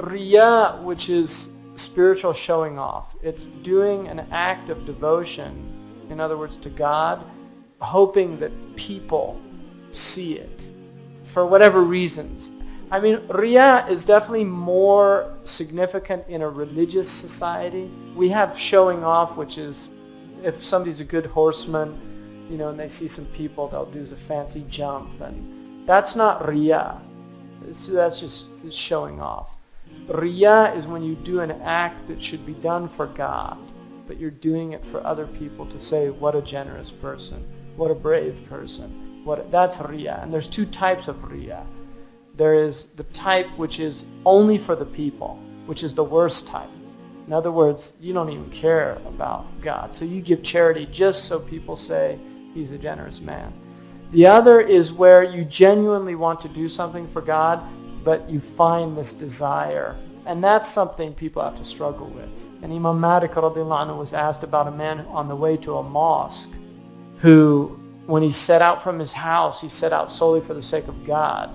Riya, which is spiritual showing off. It's doing an act of devotion, in other words, to God, hoping that people see it for whatever reasons. I mean, Riya is definitely more significant in a religious society. We have showing off, which is if somebody's a good horseman, and they see some people, they'll do a fancy jump, and that's not Riya. That's just showing off. Riya is when you do an act that should be done for God, but you're doing it for other people to say, what a generous person, what a brave person. That's Riya. And there's two types of Riya. There is the type which is only for the people, which is the worst type. In other words, you don't even care about God. So you give charity just so people say he's a generous man. The other is where you genuinely want to do something for God, but you find this desire. And that's something people have to struggle with. And Imam Malik radiallahu anhu was asked about a man on the way to a mosque who, when he set out from his house, he set out solely for the sake of God.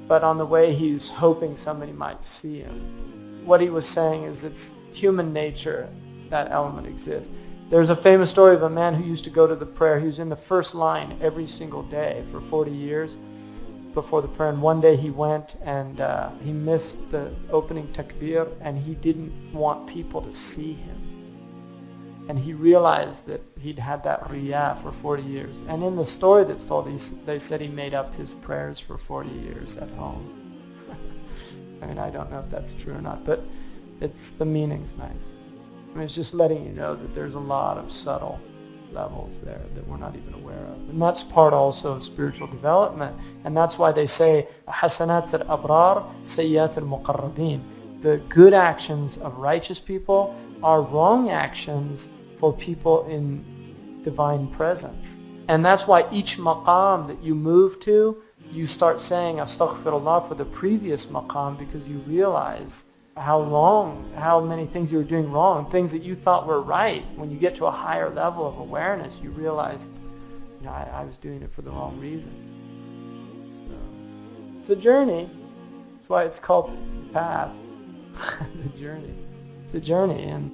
But on the way, he's hoping somebody might see him. What he was saying is it's human nature, that element exists. There's a famous story of a man who used to go to the prayer. He was in the first line every single day for 40 years before the prayer. And one day he went and he missed the opening takbir, and he didn't want people to see him. And he realized that he'd had that riyah for 40 years. And in the story that's told, they said he made up his prayers for 40 years at home. I mean, I don't know if that's true or not, but the meaning's nice. I mean, it's just letting you know that there's a lot of subtle levels there that we're not even aware of. And that's part also of spiritual development. And that's why they say, حَسَنَاتِ الْأَبْرَارِ سَيِّئَاتِ الْمُقَرَّبِينَ. The good actions of righteous people are wrong actions for people in divine presence. And that's why each maqam that you move to, you start saying astaghfirullah for the previous maqam, because you realize how many things you were doing wrong, things that you thought were right. When you get to a higher level of awareness, you realize, I was doing it for the wrong reason. So it's a journey. That's why it's called path. The journey. It's a journey, and